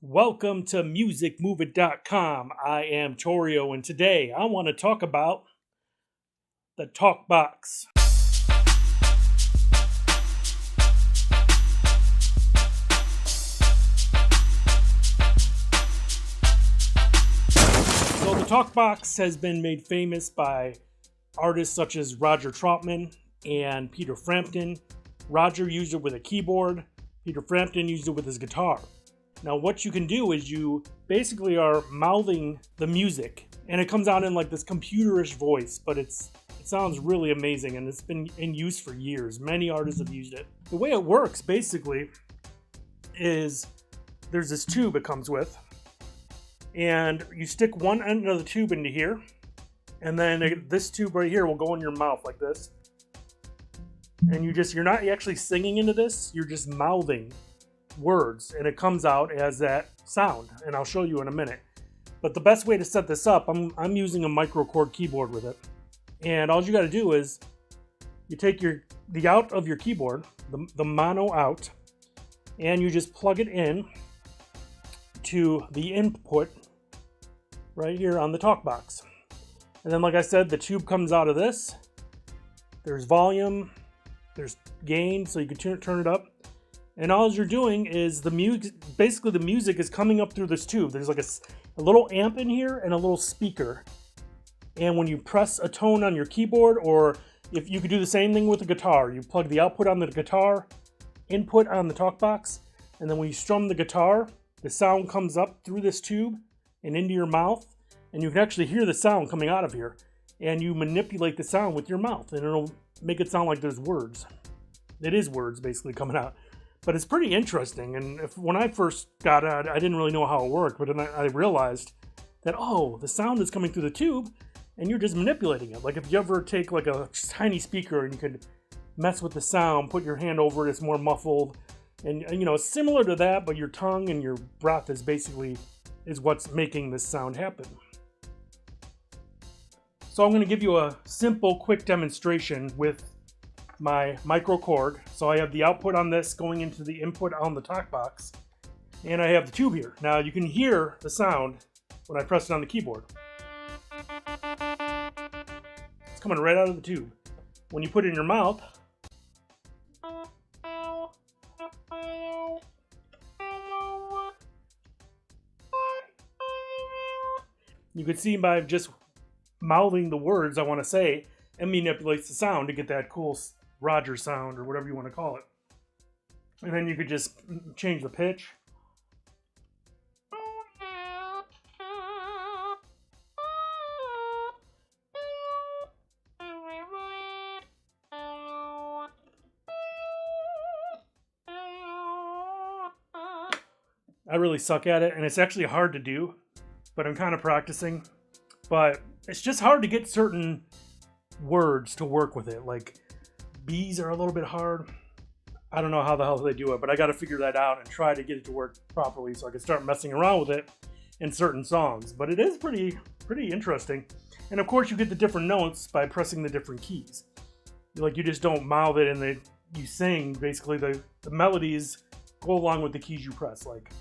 Welcome to musicmoveit.com. I am Torio, and today I want to talk about the Talk Box. So the Talk Box has been made famous by artists such as Roger Troutman and Peter Frampton. Roger used it with a keyboard. Peter Frampton used it with his guitar. Now what you can do is you basically are mouthing the music, and it comes out in like this computerish voice, but it sounds really amazing, and it's been in use for years. Many artists have used it. The way it works basically is there's this tube it comes with, and you stick one end of the tube into here, and then this tube right here will go in your mouth like this. And you're not actually singing into this, you're just mouthing words, and it comes out as that sound, and I'll show you in a minute. But the best way to set this up, I'm using a microKORG keyboard with it, and all you got to do is you take the out of your keyboard, the mono out, and you just plug it in to the input right here on the talk box. And then, like I said, the tube comes out of this. There's volume, there's gain, so you can turn it up. And all you're doing is the music is coming up through this tube. There's like a little amp in here and a little speaker. And when you press a tone on your keyboard, or if you could do the same thing with the guitar, you plug the output on the guitar, input on the talk box, and then when you strum the guitar, the sound comes up through this tube and into your mouth, and you can actually hear the sound coming out of here. And you manipulate the sound with your mouth, and it'll make it sound like there's words. It is words basically coming out. But it's pretty interesting, and when I first got it, I didn't really know how it worked, but then I realized that, the sound is coming through the tube, and you're just manipulating it. Like if you ever take like a tiny speaker and you could mess with the sound, put your hand over it, it's more muffled, and it's similar to that, but your tongue and your breath is what's making this sound happen. So I'm going to give you a simple, quick demonstration with my microKORG. So I have the output on this going into the input on the talk box, and I have the tube here. Now you can hear the sound when I press it on the keyboard. It's coming right out of the tube. When you put it in your mouth, you can see by just mouthing the words I want to say, it manipulates the sound to get that cool Roger sound, or whatever you want to call it. And then you could just change the pitch. I really suck at it, and it's actually hard to do, but I'm kind of practicing. But it's just hard to get certain words to work with it. Like B's are a little bit hard. I don't know how the hell they do it, but I got to figure that out and try to get it to work properly so I can start messing around with it in certain songs. But it is pretty interesting. And of course you get the different notes by pressing the different keys. Like you just don't mouth it and you sing. Basically the melodies go along with the keys you press. Like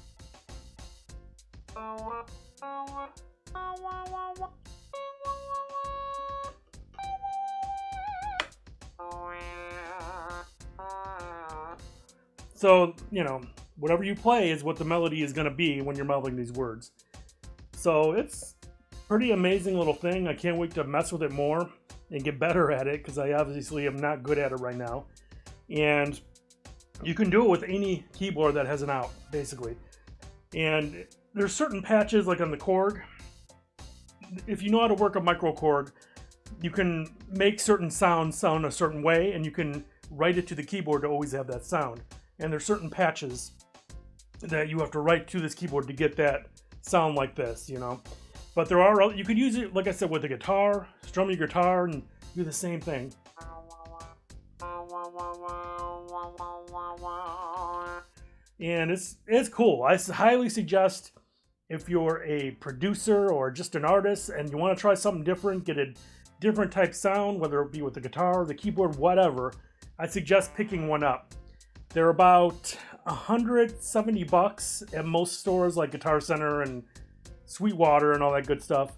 so, whatever you play is what the melody is going to be when you're mouthing these words. So it's a pretty amazing little thing. I can't wait to mess with it more and get better at it, because I obviously am not good at it right now. And you can do it with any keyboard that has an out, basically. And there's certain patches, like on the Korg. If you know how to work a microKORG, you can make certain sounds sound a certain way, and you can write it to the keyboard to always have that sound. And there's certain patches that you have to write to this keyboard to get that sound like this, But you could use it, like I said, with the guitar, strum your guitar, and do the same thing. And it's cool. I highly suggest, if you're a producer or just an artist and you want to try something different, get a different type sound, whether it be with the guitar, the keyboard, whatever, I suggest picking one up. They're about $170 at most stores like Guitar Center and Sweetwater and all that good stuff.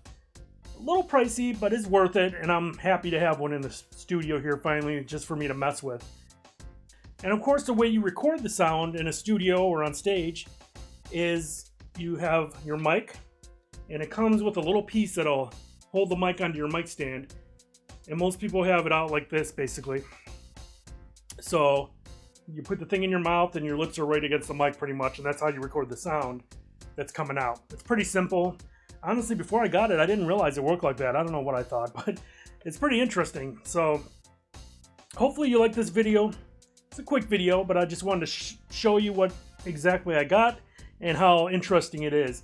A little pricey, but it's worth it, and I'm happy to have one in the studio here finally, just for me to mess with. And of course, the way you record the sound in a studio or on stage is you have your mic, and it comes with a little piece that'll hold the mic onto your mic stand. And most people have it out like this, basically. So you put the thing in your mouth and your lips are right against the mic pretty much, and that's how you record the sound that's coming out. It's pretty simple. Honestly, before I got it, I didn't realize it worked like that. I don't know what I thought, but it's pretty interesting. So hopefully you like this video. It's a quick video, but I just wanted to show you what exactly I got and how interesting it is.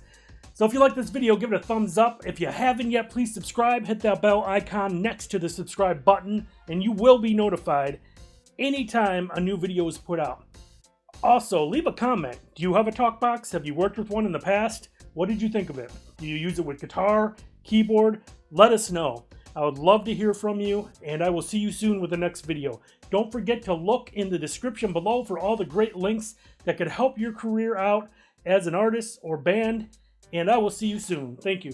So if you like this video, give it a thumbs up. If you haven't yet, please subscribe. Hit that bell icon next to the subscribe button, and you will be notified anytime a new video is put out. Also, leave a comment. Do you have a talk box? Have you worked with one in the past? What did you think of it? Do you use it with guitar, keyboard? Let us know. I would love to hear from you, and I will see you soon with the next video. Don't forget to look in the description below for all the great links that could help your career out as an artist or band. And I will see you soon. Thank you.